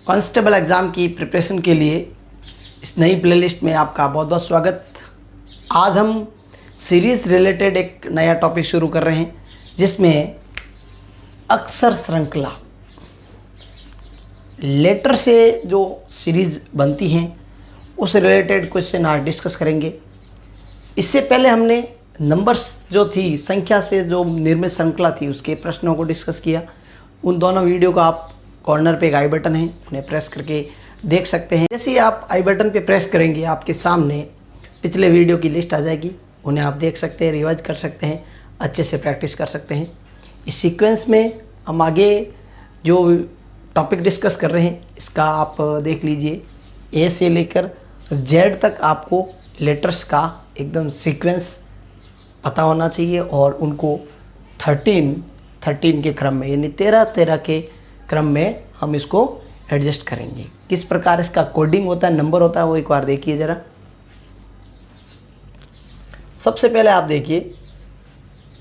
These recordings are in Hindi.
कांस्टेबल एग्ज़ाम की प्रिपरेशन के लिए इस नई प्लेलिस्ट में आपका बहुत बहुत स्वागत। आज हम सीरीज़ रिलेटेड एक नया टॉपिक शुरू कर रहे हैं जिसमें अक्षर श्रृंखला लेटर से जो सीरीज़ बनती हैं उस रिलेटेड क्वेश्चन आज डिस्कस करेंगे। इससे पहले हमने नंबर्स जो थी संख्या से जो निर्मित श्रृंखला थी उसके प्रश्नों को डिस्कस किया। उन दोनों वीडियो को आप कॉर्नर पे एक आई बटन है उन्हें प्रेस करके देख सकते हैं। जैसे ही आप आई बटन पे प्रेस करेंगे आपके सामने पिछले वीडियो की लिस्ट आ जाएगी, उन्हें आप देख सकते हैं, रिवाइज कर सकते हैं, अच्छे से प्रैक्टिस कर सकते हैं। इस सीक्वेंस में हम आगे जो टॉपिक डिस्कस कर रहे हैं इसका आप देख लीजिए। ए से लेकर जेड तक आपको लेटर्स का एकदम सीक्वेंस पता होना चाहिए और उनको 13 के क्रम में यानी 13 के क्रम में हम इसको एडजस्ट करेंगे। किस प्रकार इसका कोडिंग होता है, नंबर होता है, वो एक बार देखिए ज़रा। सबसे पहले आप देखिए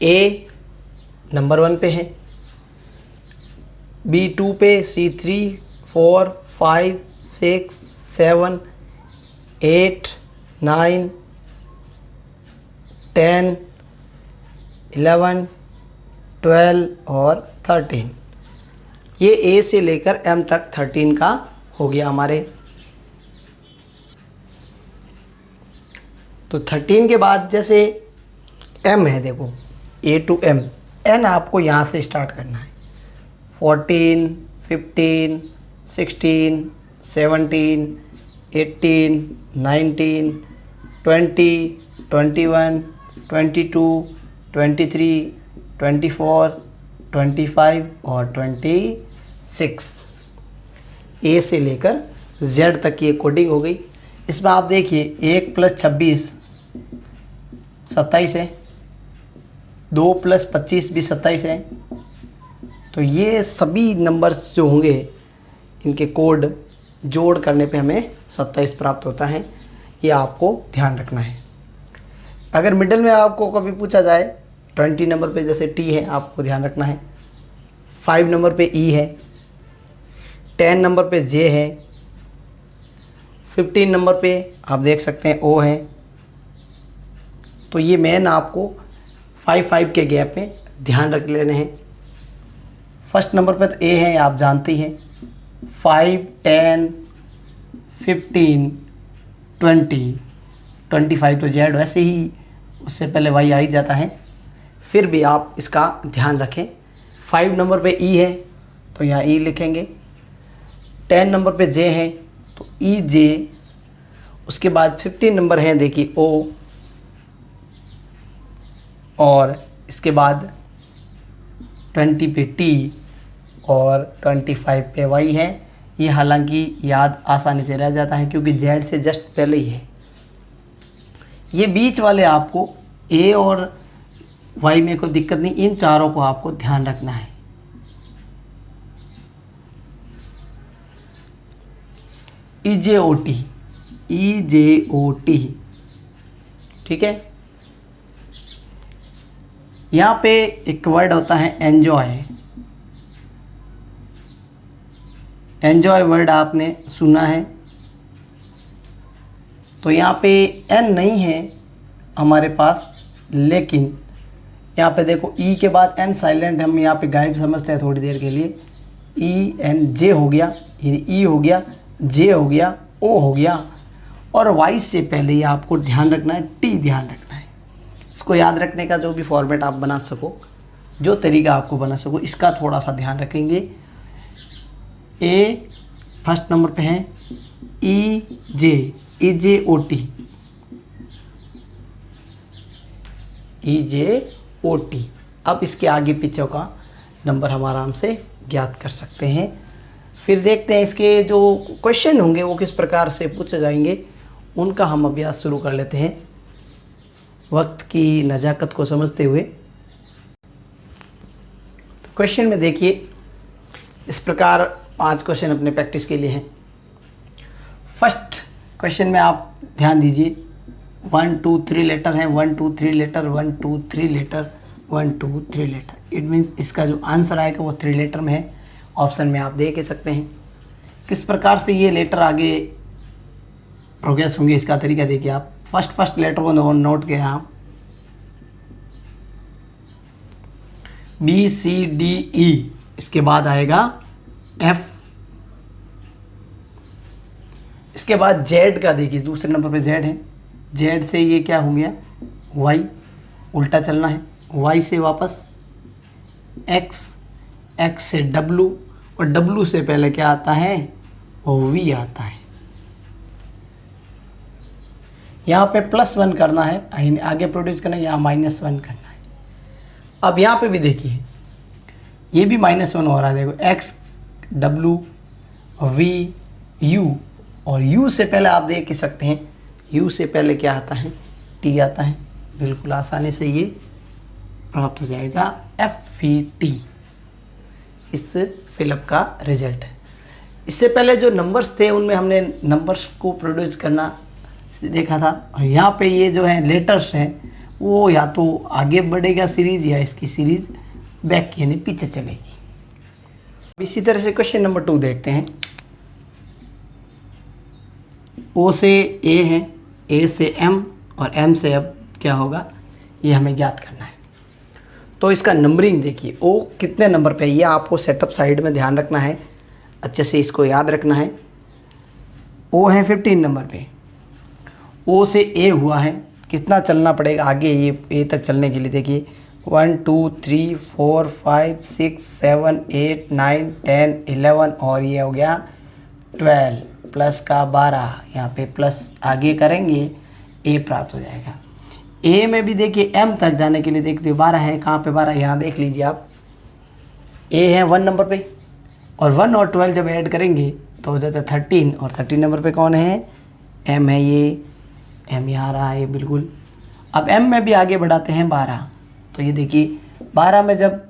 ए नंबर 1 पे है, बी 2 पे, सी 3, 4, 5, 6, 7, 8, 9, 10, 11, 12 और 13। ये ए से लेकर एम तक 13 का हो गया हमारे। तो 13 के बाद जैसे एम है, देखो ए टू एम, एन आपको यहाँ से स्टार्ट करना है। 14, 15, 16, 17, 18, 19, 20, 21, 22, 23, 24, 25 और 26। ए से लेकर जेड तक की कोडिंग हो गई। इसमें आप देखिए 1 + 26 27 है, 2 + 25 भी 27 है। तो ये सभी नंबर्स जो होंगे इनके कोड जोड़ करने पे हमें 27 प्राप्त होता है। ये आपको ध्यान रखना है। अगर मिडिल में आपको कभी पूछा जाए 20 नंबर पे जैसे टी है, आपको ध्यान रखना है। 5 नंबर पे ई है, 10 नंबर पे जे है, 15 नंबर पे आप देख सकते हैं ओ है। तो ये मेन आपको 5 के गैप में ध्यान रख लेने हैं। फर्स्ट नंबर पे तो ए है, आप जानते ही हैं। 5, 10, 15, 20, 25 तो जेड, वैसे ही उससे पहले वाई आ ही जाता है, फिर भी आप इसका ध्यान रखें। 5 नंबर पे ई है तो यहाँ ई लिखेंगे। 10 नंबर पे जे है तो ई जे। उसके बाद 15 नंबर है, देखिए ओ, और इसके बाद 20 पे टी और 25 पे वाई है। ये हालांकि याद आसानी से रह जाता है क्योंकि जेड से जस्ट पहले ही है। ये बीच वाले आपको ए और वाई में कोई दिक्कत नहीं, इन चारों को आपको ध्यान रखना है। EJOT, ठीक है। यहाँ पे एक वर्ड होता है एंजॉय। एंजॉय वर्ड आपने सुना है। तो यहाँ पे एन नहीं है हमारे पास, लेकिन यहाँ पे देखो ई के बाद एन साइलेंट, हम यहाँ पे गायब समझते हैं थोड़ी देर के लिए। ई एन जे हो गया, ई हो गया, जे हो गया, ओ हो गया, और वाई से पहले ही आपको ध्यान रखना है टी ध्यान रखना है। इसको याद रखने का जो भी फॉर्मेट आप बना सको, जो तरीका आपको बना सको, इसका थोड़ा सा ध्यान रखेंगे। ए फर्स्ट नंबर पे है, ई जे, EJOT, EJOT। अब इसके आगे पीछे का नंबर हम आराम से ज्ञात कर सकते हैं। फिर देखते हैं इसके जो क्वेश्चन होंगे वो किस प्रकार से पूछे जाएंगे, उनका हम अभ्यास शुरू कर लेते हैं वक्त की नज़ाकत को समझते हुए। तो क्वेश्चन में देखिए इस प्रकार 5 क्वेश्चन अपने प्रैक्टिस के लिए हैं। फर्स्ट क्वेश्चन में आप ध्यान दीजिए, 1 2 3 लेटर है, 1 2 3 letter, 1 2 3 letter, 1 2 3 letter. It means इसका जो आंसर आएगा वो 3 लेटर में है। ऑप्शन में आप देख सकते हैं। किस प्रकार से ये लेटर आगे प्रोग्रेस होंगे इसका तरीका देखिए आप। फर्स्ट लेटर को नोट किया आप, BCDE, इसके बाद आएगा F, इसके बाद Z का देखिए दूसरे नंबर पे Z है, Z से ये क्या हो गया Y, उल्टा चलना है, Y से वापस X, X से W, और W से पहले क्या आता है V आता है। यहाँ पे +1 करना है, आगे प्रोड्यूस करना है, यहाँ -1 करना है। अब यहाँ पे भी देखिए ये भी -1 हो रहा है, देखो X W V U, और U से पहले आप देख सकते हैं U से पहले क्या आता है T आता है। बिल्कुल आसानी से ये प्राप्त हो जाएगा FVT, इस फिलअप का रिजल्ट है। इससे पहले जो नंबर्स थे उनमें हमने नंबर्स को प्रोड्यूस करना देखा था, और यहाँ पे ये जो है लेटर्स हैं वो या तो आगे बढ़ेगा सीरीज़ या इसकी सीरीज़ बैक यानी पीछे चलेगी। इसी तरह से क्वेश्चन नंबर 2 देखते हैं। O से A है, A से M और M से अब क्या होगा ये हमें ज्ञात करना है। तो इसका नंबरिंग देखिए, O कितने नंबर पे है ये आपको सेटअप साइड में ध्यान रखना है, अच्छे से इसको याद रखना है। O है 15 नंबर पे, O से A हुआ है, कितना चलना पड़ेगा आगे ये A तक चलने के लिए देखिए 1 2 3 4 5 6 7 8 9 10 11 और ये हो गया 12 प्लस का 12, यहाँ पे प्लस आगे करेंगे A प्राप्त हो जाएगा। A में भी देखिए M तक जाने के लिए देखते हो 12 है, कहाँ पे 12 यहाँ देख लीजिए आप, A है 1 नंबर पे, और 1 और 12 जब ऐड करेंगे तो हो जाता है 13, और 13 नंबर पे कौन है M है, ये M यहाँ रहा है बिल्कुल। अब M में भी आगे बढ़ाते हैं 12, तो ये देखिए 12 में जब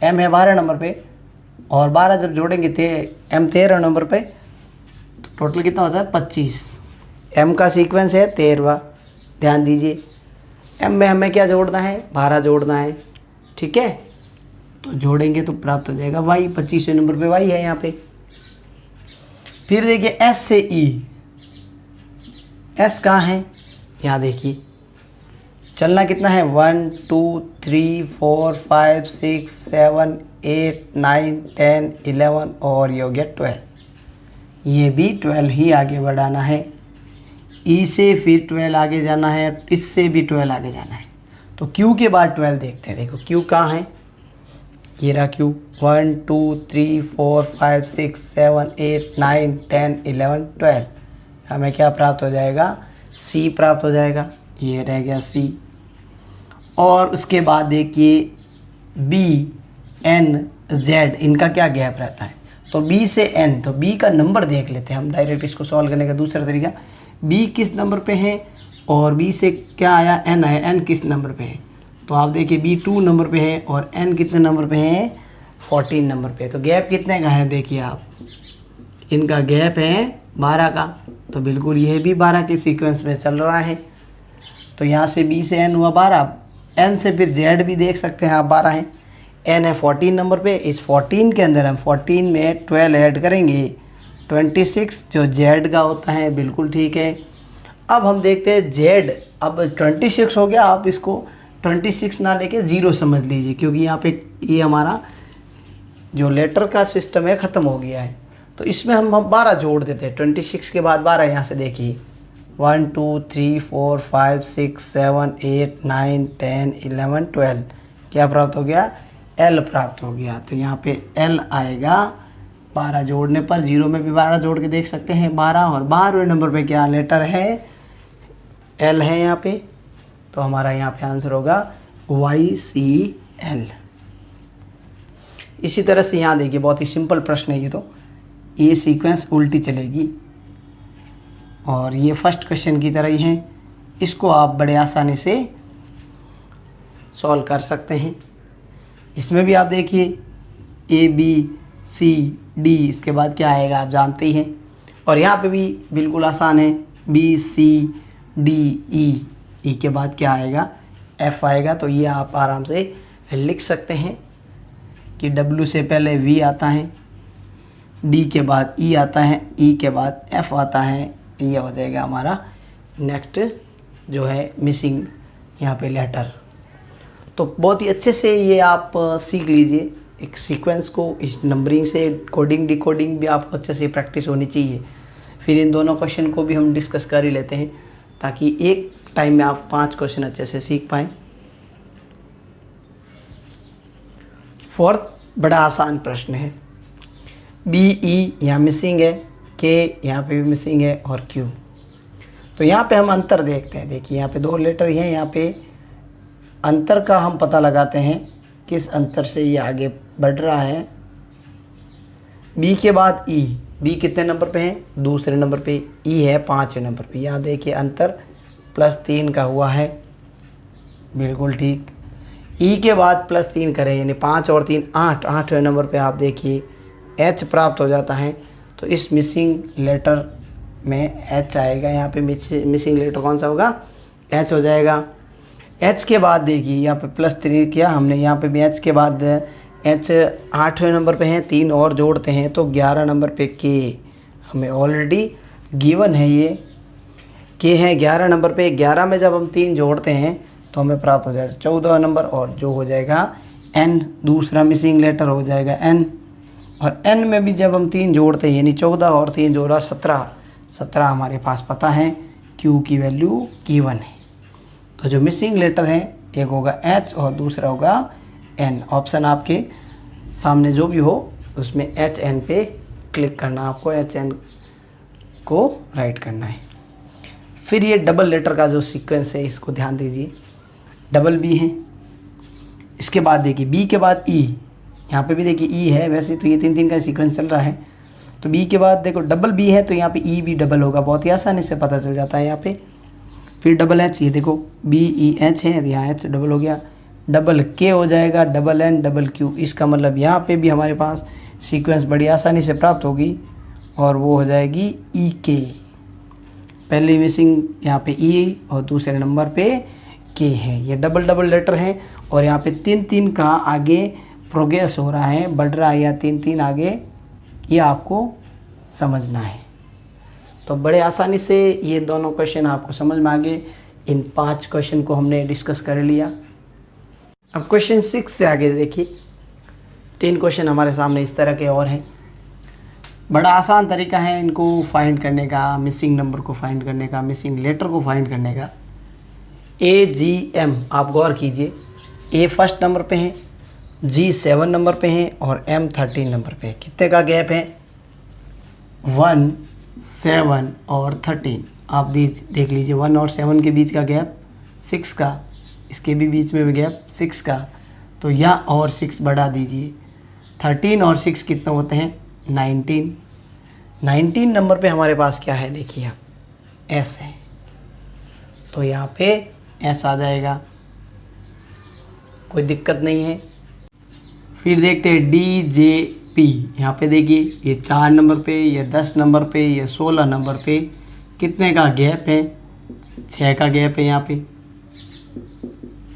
M है 12 नंबर पे और 12 जब जोड़ेंगे M 13 नंबर पे, तो टोटल कितना होता है 25। M का सीक्वेंस है 13वां, ध्यान दीजिए। M में हमें क्या जोड़ना है 12 जोड़ना है, ठीक है, तो जोड़ेंगे तो प्राप्त हो जाएगा Y, 25वें नंबर पे Y है यहाँ पे। फिर देखिए S से E, S कहाँ है यहाँ देखिए, चलना कितना है 1 2 3 4 5 6 7 8 9 10 11 और ये हो गया 12, ये भी 12 ही आगे बढ़ाना है। E से फिर 12 आगे जाना है, इससे भी 12 आगे जाना है। तो Q के बाद 12 देखते हैं, देखो Q कहाँ है, ये रहा Q 1 2 3 4 5 6 7 8 9 10 11 12, हमें क्या प्राप्त हो जाएगा C प्राप्त हो जाएगा, ये रह गया C। और उसके बाद देखिए B N Z, इनका क्या गैप रहता है, तो B से N, तो B का नंबर देख लेते हैं हम डायरेक्ट इसको सॉल्व करने का दूसरा तरीका। B किस नंबर पे है और B से क्या आया N आया, N किस नंबर पे है, तो आप देखिए B 2 नंबर पे है और N कितने नंबर पे है 14 नंबर पे। तो गैप कितने का है देखिए आप, इनका गैप है 12 का, तो बिल्कुल यह भी 12 के सीक्वेंस में चल रहा है। तो यहाँ से B से N हुआ 12, N से फिर Z भी देख सकते हैं आप 12 है, N है 14 नंबर पे, इस 14 के अंदर हम 14 में 12 ऐड करेंगे 26 जो Z का होता है, बिल्कुल ठीक है। अब हम देखते हैं Z, अब 26 हो गया, आप इसको 26 ना लेके 0 समझ लीजिए, क्योंकि यहाँ पे ये हमारा जो लेटर का सिस्टम है ख़त्म हो गया है। तो इसमें हम 12 जोड़ देते हैं, 26 के बाद 12, यहाँ से देखिए 1 2 3 4 5 6 7 8 9 10 11 12, क्या प्राप्त हो गया L प्राप्त हो गया। तो यहाँ पे L आएगा 12 जोड़ने पर, 0 में भी 12 जोड़ के देख सकते हैं 12, और 12वें नंबर पे क्या लेटर है L है यहाँ पे, तो हमारा यहाँ पे आंसर होगा YCL। इसी तरह से यहाँ देखिए बहुत ही सिंपल प्रश्न है ये सीक्वेंस उल्टी चलेगी, और ये फर्स्ट क्वेश्चन की तरह ही है, इसको आप बड़े आसानी से सॉल्व कर सकते हैं। इसमें भी आप देखिए ABCD, इसके बाद क्या आएगा आप जानते ही हैं, और यहाँ पे भी बिल्कुल आसान है BCDE, E के बाद क्या आएगा F आएगा। तो ये आप आराम से लिख सकते हैं कि W से पहले V आता है, डी के बाद ई आता है, ई के बाद एफ आता है, ये हो जाएगा हमारा नेक्स्ट जो है मिसिंग यहाँ पे लेटर। तो बहुत ही अच्छे से ये आप सीख लीजिए एक सीक्वेंस को। इस नंबरिंग से कोडिंग डिकोडिंग भी आपको अच्छे से प्रैक्टिस होनी चाहिए। फिर इन दोनों क्वेश्चन को भी हम डिस्कस कर ही लेते हैं ताकि एक टाइम में आप 5 क्वेश्चन अच्छे से सीख पाएँ। फोर्थ बड़ा आसान प्रश्न है, बी ई यहाँ मिसिंग है, के यहाँ पे भी मिसिंग है और क्यू। तो यहाँ पे हम अंतर देखते हैं। देखिए यहाँ पे 2 लेटर हैं, यहाँ पे अंतर का हम पता लगाते हैं किस अंतर से ये आगे बढ़ रहा है। बी के बाद ई, बी कितने नंबर पे है? दूसरे नंबर पे। ई है 5वें नंबर पे। यहाँ देखिए अंतर +3 का हुआ है, बिल्कुल ठीक। ई के बाद +3 करें यानी 5 और 3 8, 8वें नंबर पे आप देखिए एच प्राप्त हो जाता है। तो इस मिसिंग लेटर में एच आएगा। यहाँ पे मिसिंग लेटर कौन सा होगा? एच हो जाएगा। एच के बाद देखिए यहाँ पे +3 किया हमने, यहाँ पे भी एच के बाद एच 8वें नंबर पे है, 3 और जोड़ते हैं तो 11 नंबर पे के हमें ऑलरेडी गिवन है। ये के है 11 नंबर पे। 11 में जब हम 3 जोड़ते हैं तो हमें प्राप्त हो जाएगा 14 नंबर और जो हो जाएगा एन, दूसरा मिसिंग लेटर हो जाएगा एन। और एन में भी जब हम 3 जोड़ते हैं यानी 14 और 3 जोड़ा 17 हमारे पास पता है क्यू की वैल्यू गिवन है। तो जो मिसिंग लेटर है एक होगा एच और दूसरा होगा एन। ऑप्शन आपके सामने जो भी हो उसमें एच एन पे क्लिक करना, आपको एच एन को राइट करना है। फिर ये डबल लेटर का जो सीक्वेंस है इसको ध्यान दीजिए। डबल बी है, इसके बाद देखिए बी के बाद ई, यहाँ पे भी देखिए ई है, वैसे तो ये 3 का सीक्वेंस चल रहा है। तो बी के बाद देखो डबल बी है तो यहाँ पे ई भी डबल होगा, बहुत ही आसानी से पता चल जाता है यहाँ पे। फिर डबल एच, ये देखो बी ई एच है, यहाँ एच डबल हो गया। डबल के हो जाएगा, डबल एन डबल क्यू। इसका मतलब यहाँ पे भी हमारे पास सीक्वेंस बड़ी आसानी से प्राप्त होगी और वो हो जाएगी ई के। पहले मिसिंग यहाँ पे ई और दूसरे नंबर पे के है। ये डबल लेटर है और यहाँ पे 3 का आगे प्रोग्रेस हो रहा है, बढ़ रहा है या 3 आगे, ये आपको समझना है। तो बड़े आसानी से ये दोनों क्वेश्चन आपको समझ में आ गए। इन 5 क्वेश्चन को हमने डिस्कस कर लिया। अब क्वेश्चन 6 से आगे देखिए, 3 क्वेश्चन हमारे सामने इस तरह के और हैं। बड़ा आसान तरीका है इनको फाइंड करने का, मिसिंग नंबर को फाइंड करने का, मिसिंग लेटर को फाइंड करने का। ए जी एम, आप गौर कीजिए, ए फर्स्ट नंबर पे है, जी 7 नंबर पे है और एम 13 नंबर पे है। कितने का गैप है? 1, 7 और 13। आप देख लीजिए 1 और 7 के बीच का गैप 6 का, इसके भी बीच में गैप 6 का। तो या और 6 बढ़ा दीजिए, 13 और 6 कितने होते हैं? 19 नंबर पे हमारे पास क्या है देखिए आप, एस है, तो यहाँ पे एस आ जाएगा, कोई दिक्कत नहीं है। फिर देखते हैं डी जे पी, यहाँ पे देखिए ये 4 नंबर पे, ये 10 नंबर पे, ये 16 नंबर पे। कितने का गैप है? 6 का गैप है यहाँ पे।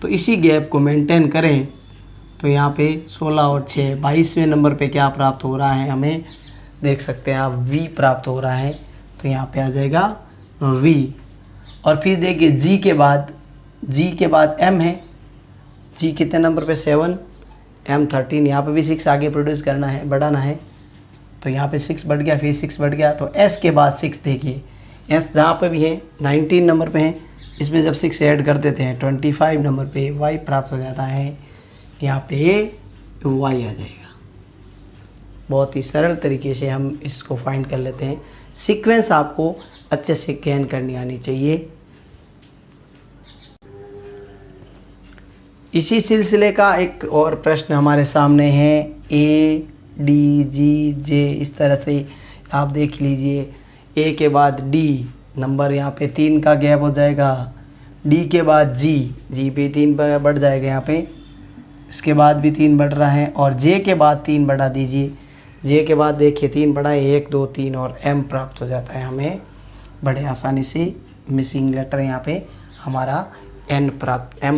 तो इसी गैप को मेंटेन करें तो यहाँ पे 16 और 6 22वें नंबर पे क्या प्राप्त हो रहा है हमें? देख सकते हैं आप, V प्राप्त हो रहा है। तो यहाँ पे आ जाएगा V। और फिर देखिए G के बाद M है। G कितने नंबर पे? 7, M 13। यहाँ पे भी 6 आगे प्रोड्यूस करना है, बढ़ाना है। तो यहाँ पे 6 बढ़ गया, फिर 6 बढ़ गया। तो S के बाद 6 देखिए, S जहाँ पे भी है 19 नंबर पे है, इसमें जब 6 ऐड कर देते हैं 25 नंबर पे Y प्राप्त हो जाता है। यहाँ पे Y आ जाएगा। बहुत ही सरल तरीके से हम इसको फाइंड कर लेते हैं। सीक्वेंस आपको अच्छे से गैन करनी आनी चाहिए। इसी सिलसिले का एक और प्रश्न हमारे सामने है, A D G J। इस तरह से आप देख लीजिए, A के बाद D नंबर, यहाँ पे 3 का गैप हो जाएगा। D के बाद G पे 3 बढ़ जाएगा यहाँ पे, इसके बाद भी 3 बढ़ रहा है। और J के बाद 3 बढ़ा दीजिए। J के बाद देखिए 3 बढ़ा है, 1 2 3 और M प्राप्त हो जाता है हमें बड़े आसानी से। मिसिंग लेटर यहाँ पे हमारा M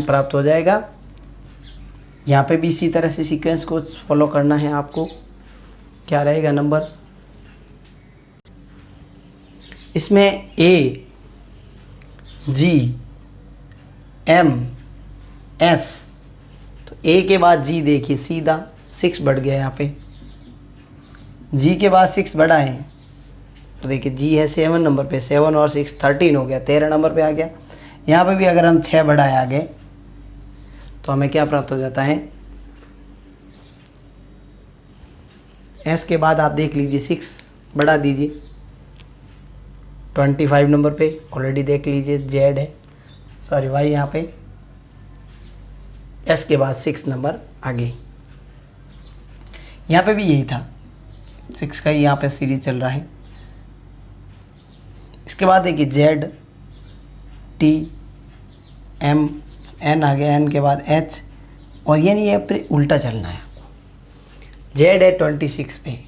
प्राप्त हो जाएगा। यहाँ पे भी इसी तरह से सीक्वेंस को फॉलो करना है आपको। क्या रहेगा नंबर? इसमें ए, जी, एम, एस, तो ए के बाद जी देखिए सीधा 6 बढ़ गया यहाँ पे, जी के बाद 6 बढ़ा है तो देखिए जी है 7 नंबर पे, 7 और 6 13 हो गया, 13 नंबर पे आ गया। यहाँ पे भी अगर हम 6 बढ़ाए आगे तो हमें क्या प्राप्त हो जाता है, एस के बाद आप देख लीजिए 6 बढ़ा दीजिए 25 नंबर पे, ऑलरेडी देख लीजिए जेड है, सॉरी वाई यहाँ पे, एस के बाद 6 नंबर आगे। यहाँ पे भी यही था, 6 का ही यहाँ पे सीरीज चल रहा है। इसके बाद देखिए जेड, टी, एम, एन आ गया, एन के बाद एच, और ये नहीं है फिर उल्टा चलना है आपको। जेड है 26 पे,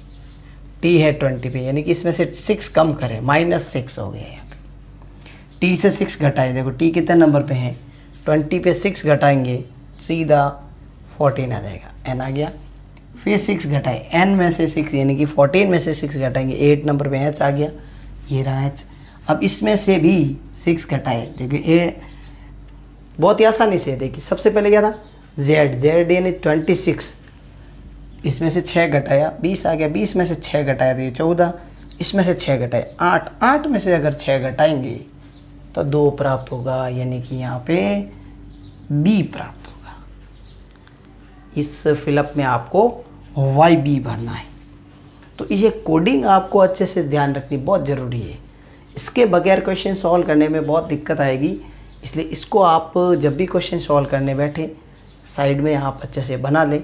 टी है 20 पे, यानी कि इसमें से 6 कम करें, -6 हो गया यहाँ पे। टी से 6 घटाए, देखो टी कितने नंबर पे है, 20 पे 6 घटाएंगे सीधा 14 आ जाएगा, एन आ गया। फिर 6 घटाए, एन में से 6 यानी कि 14 में से 6 घटाएंगे, 8 नंबर पे एच आ गया, ये रहा एच। अब इसमें से भी 6 घटाए, देखिए ए बहुत ही आसानी से, देखिए सबसे पहले क्या था जेड, जेड यानी 26, इसमें से 6 घटाया 20 आ गया, 20 में से 6 घटाया तो ये 14, इसमें से 6 घटाए 8, 8 में से अगर 6 घटाएंगे तो 2 प्राप्त होगा, यानी कि यहाँ पे बी प्राप्त होगा। इस फिलअप में आपको वाई बी भरना है। तो ये कोडिंग आपको अच्छे से ध्यान रखनी बहुत ज़रूरी है, इसके बगैर क्वेश्चन सॉल्व करने में बहुत दिक्कत आएगी। इसलिए इसको आप जब भी क्वेश्चन सॉल्व करने बैठे साइड में आप अच्छे से बना लें,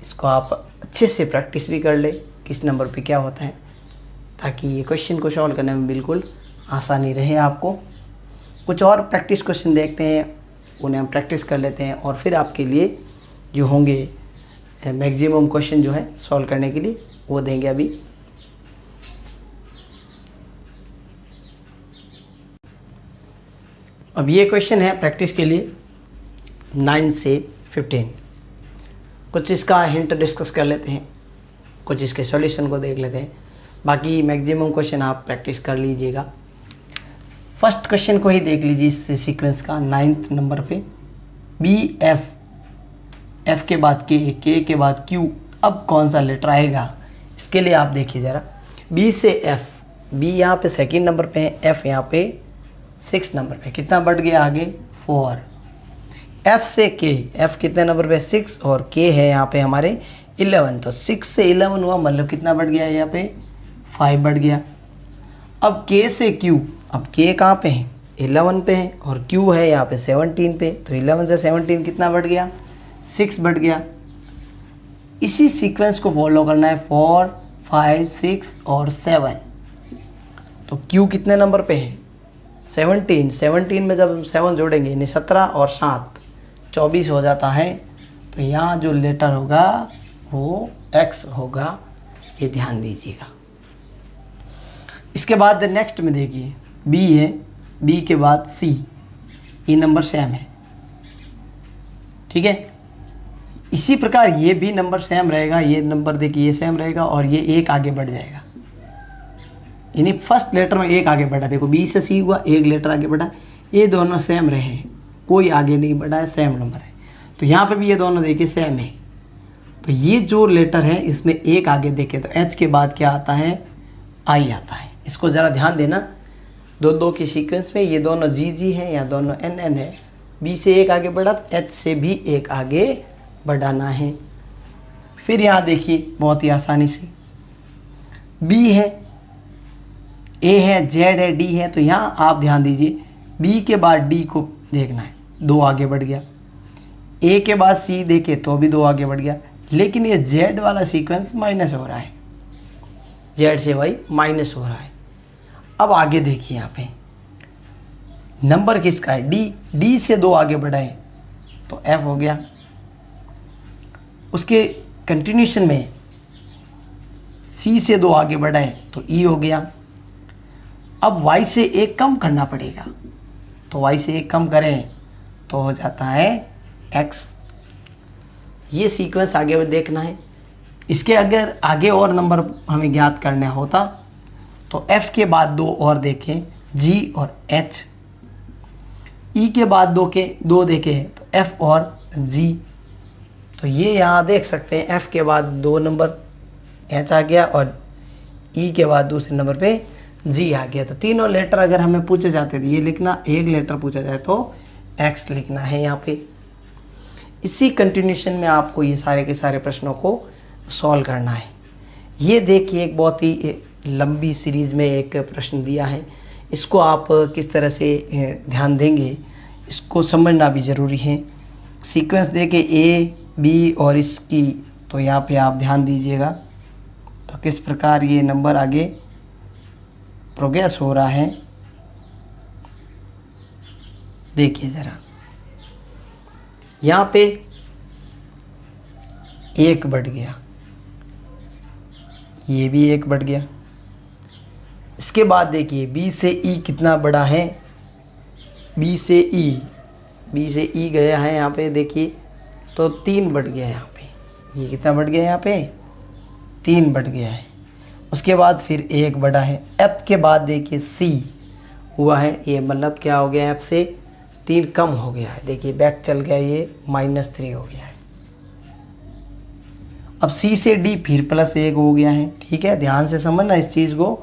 इसको आप अच्छे से प्रैक्टिस भी कर ले किस नंबर पे क्या होता है, ताकि ये क्वेश्चन को सॉल्व करने में बिल्कुल आसानी रहे आपको। कुछ और प्रैक्टिस क्वेश्चन देखते हैं, उन्हें हम प्रैक्टिस कर लेते हैं और फिर आपके लिए जो होंगे मैक्सिमम क्वेश्चन जो है सॉल्व करने के लिए वो देंगे अभी। अब ये क्वेश्चन है प्रैक्टिस के लिए 9 से 15। कुछ इसका हिंट डिस्कस कर लेते हैं, कुछ इसके सॉल्यूशन को देख लेते हैं, बाकी मैक्सिमम क्वेश्चन आप प्रैक्टिस कर लीजिएगा। फर्स्ट क्वेश्चन को ही देख लीजिए इस सीक्वेंस का, 9th नंबर पे, बी एफ, एफ के बाद के के बाद क्यू, अब कौन सा लेटर आएगा इसके लिए आप देखिए ज़रा। बी से एफ, बी यहाँ पे 2nd नंबर पे है, एफ यहाँ पे 6 नंबर पे, कितना बढ़ गया आगे 4। एफ से के, एफ कितने नंबर पे 6 और के है यहाँ पे हमारे 11, तो 6 से 11 हुआ, मतलब कितना बढ़ गया यहाँ पे 5 बढ़ गया। अब के से क्यू, अब के कहाँ पे है 11 पे है और क्यू है यहाँ पे 17 पे, तो 11 से 17 कितना बढ़ गया 6 बढ़ गया। इसी सीक्वेंस को फॉलो करना है 4, 5, 6 और 7। तो क्यू कितने नंबर पे है 17, 17 में जब हम 7 जोड़ेंगे यानी 17 और 7 24 हो जाता है, तो यहाँ जो लेटर होगा वो एक्स होगा, ये ध्यान दीजिएगा। इसके बाद नेक्स्ट में देखिए बी है, बी के बाद सी, ये नंबर सेम है, ठीक है। इसी प्रकार ये भी नंबर सेम रहेगा, ये नंबर देखिए ये सेम रहेगा और ये एक आगे बढ़ जाएगा, यानी फर्स्ट लेटर में एक आगे बढ़ा, देखो बी से सी हुआ, एक लेटर आगे बढ़ा, ये दोनों सेम रहे, कोई आगे नहीं बढ़ा है, सेम नंबर है। तो यहाँ पे भी ये दोनों देखिए सेम है, तो ये जो लेटर है इसमें एक आगे देखे तो एच के बाद क्या आता है आई आता है। इसको ज़रा ध्यान देना, दो दो की सीक्वेंस में ये दोनों जी जी हैं या दोनों एन एन है, बी से एक आगे बढ़ा तो एच से भी एक आगे बढ़ाना है। फिर यहाँ देखिए बहुत ही आसानी से बी है, ए है, जेड है, डी है, तो यहाँ आप ध्यान दीजिए बी के बाद डी को देखना है, 2 आगे बढ़ गया, ए के बाद सी देखे तो भी 2 आगे बढ़ गया, लेकिन ये जेड वाला सीक्वेंस माइनस हो रहा है, जेड से वाई माइनस हो रहा है। अब आगे देखिए यहाँ पे नंबर किसका है डी, डी से 2 आगे बढ़ाए तो एफ हो गया, उसके कंटिन्यूशन में सी से 2 आगे बढ़ाए तो ई हो गया। अब y से 1 कम करना पड़ेगा, तो y से 1 कम करें तो हो जाता है x। ये सीक्वेंस आगे देखना है। इसके अगर आगे और नंबर हमें ज्ञात करना होता तो F के बाद दो और देखें G और H, E के बाद दो देखें तो F और G। तो ये यहाँ देख सकते हैं F के बाद 2 नंबर H आ गया और E के बाद दूसरे नंबर पे G आ गया। तो तीनों लेटर अगर हमें पूछे जाते थे, ये लिखना, एक लेटर पूछा जाए तो X लिखना है यहाँ पे। इसी कंटिन्यूशन में आपको ये सारे के सारे प्रश्नों को सॉल्व करना है। ये देखिए एक बहुत ही लंबी सीरीज़ में एक प्रश्न दिया है, इसको आप किस तरह से ध्यान देंगे इसको समझना भी ज़रूरी है। सीक्वेंस देके A B और इसकी, तो यहाँ पे आप ध्यान दीजिएगा तो किस प्रकार ये नंबर आगे प्रोग्रेस हो रहा है। देखिए ज़रा, यहाँ पे 1 बढ़ गया, ये भी 1 बढ़ गया। इसके बाद देखिए B से E कितना बड़ा है, B से E गया है यहाँ पे, देखिए तो 3 बढ़ गया यहाँ पे। ये कितना बढ़ गया यहाँ पे, 3 बढ़ गया है। उसके बाद फिर 1 बढ़ा है। F के बाद देखिए C हुआ है, ये मतलब क्या हो गया, F से 3 कम हो गया है। देखिए बैक चल गया, ये -3 हो गया है। अब C से D फिर +1 हो गया है, ठीक है, ध्यान से समझना इस चीज़ को।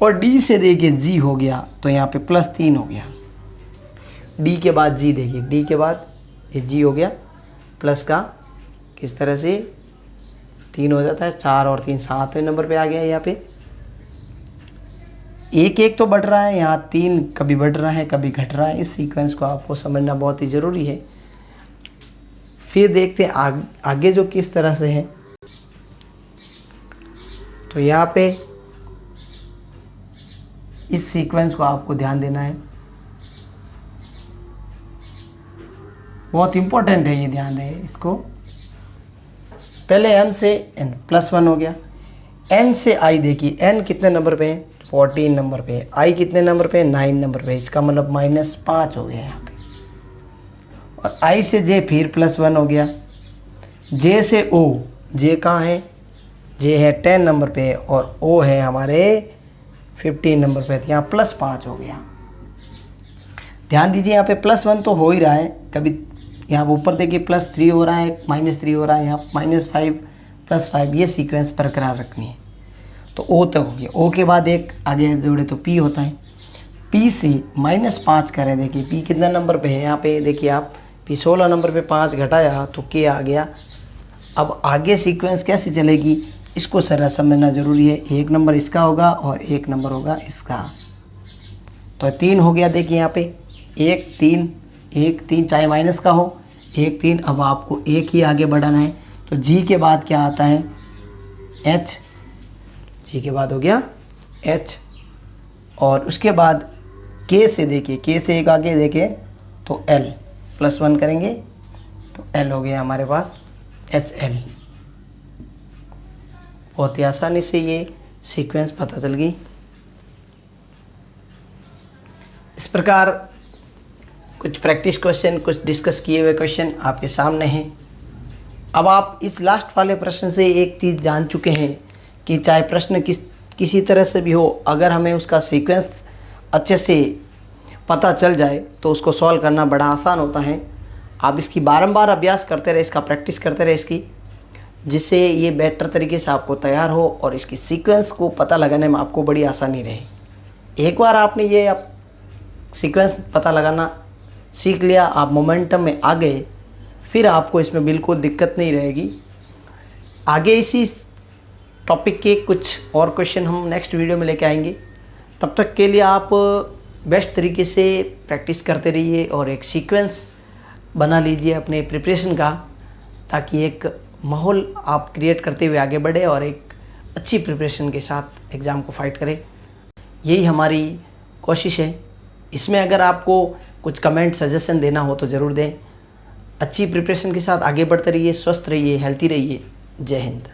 और D से देखिए G हो गया, तो यहाँ पे +3 हो गया। D के बाद G देखिए, D के बाद ये G हो गया, प्लस का किस तरह से 3 हो जाता है, 4 और 3 7वें नंबर पे आ गया। यहाँ पे 1 तो बढ़ रहा है, यहाँ 3 कभी बढ़ रहा है कभी घट रहा है। इस सीक्वेंस को आपको समझना बहुत ही ज़रूरी है। फिर देखते हैं आगे जो किस तरह से है। तो यहाँ पे इस सीक्वेंस को आपको ध्यान देना है, बहुत इंपॉर्टेंट है ये, ध्यान रहे इसको। पहले M से N +1 हो गया, N से I देखिए, N कितने नंबर पे है, 14 नंबर पे है, I कितने नंबर पे है, 9 नंबर पे है। इसका मतलब -5 हो गया यहाँ पे। और I से J फिर +1 हो गया, J से O, J कहाँ है, J है 10 नंबर पे और O है हमारे 15 नंबर पे, तो यहाँ +5 हो गया। ध्यान दीजिए यहाँ पे +1 तो हो ही रहा है, कभी यहाँ ऊपर देखिए +3 हो रहा है, -3 हो रहा है, यहाँ -5 +5, ये सीक्वेंस बरकरार रखनी है। तो O तक हो गया। O के बाद एक आगे जोड़े तो P होता है। P से -5 करें, देखिए P कितना नंबर पे है, यहाँ पे देखिए आप P 16 नंबर पे 5 घटाया तो K आ गया। अब आगे सीक्वेंस कैसे चलेगी इसको जरा समझना ज़रूरी है। 1 नंबर इसका होगा और 1 नंबर होगा इसका, तो 3 हो गया। देखिए यहाँ पे 1 3 चाहे माइनस का हो, 1 3। अब आपको 1 ही आगे बढ़ाना है, तो G के बाद क्या आता है, H, G के बाद हो गया H। और उसके बाद K से देखिए, K से एक आगे देखें तो L, +1 करेंगे तो L हो गया हमारे पास HL। बहुत ही आसानी से ये सीक्वेंस पता चल गई। इस प्रकार कुछ प्रैक्टिस क्वेश्चन, कुछ डिस्कस किए हुए क्वेश्चन आपके सामने हैं। अब आप इस लास्ट वाले प्रश्न से एक चीज़ जान चुके हैं कि चाहे प्रश्न किसी तरह से भी हो, अगर हमें उसका सीक्वेंस अच्छे से पता चल जाए तो उसको सॉल्व करना बड़ा आसान होता है। आप इसकी बारंबार अभ्यास करते रहे, इसका प्रैक्टिस करते रहे इसकी, जिससे ये बेटर तरीके से आपको तैयार हो और इसकी सीक्वेंस को पता लगाने में आपको बड़ी आसानी रहे। एक बार आपने ये सीक्वेंस पता लगाना सीख लिया, आप मोमेंटम में आ गए, फिर आपको इसमें बिल्कुल दिक्कत नहीं रहेगी। आगे इसी टॉपिक के कुछ और क्वेश्चन हम नेक्स्ट वीडियो में लेके आएंगे। तब तक के लिए आप बेस्ट तरीके से प्रैक्टिस करते रहिए और एक सीक्वेंस बना लीजिए अपने प्रिपरेशन का, ताकि एक माहौल आप क्रिएट करते हुए आगे बढ़े और एक अच्छी प्रिपरेशन के साथ एग्ज़ाम को फाइट करें। यही हमारी कोशिश है। इसमें अगर आपको कुछ कमेंट सजेशन देना हो तो ज़रूर दें। अच्छी प्रिपरेशन के साथ आगे बढ़ते रहिए, स्वस्थ रहिए, हेल्थी रहिए। जय हिंद।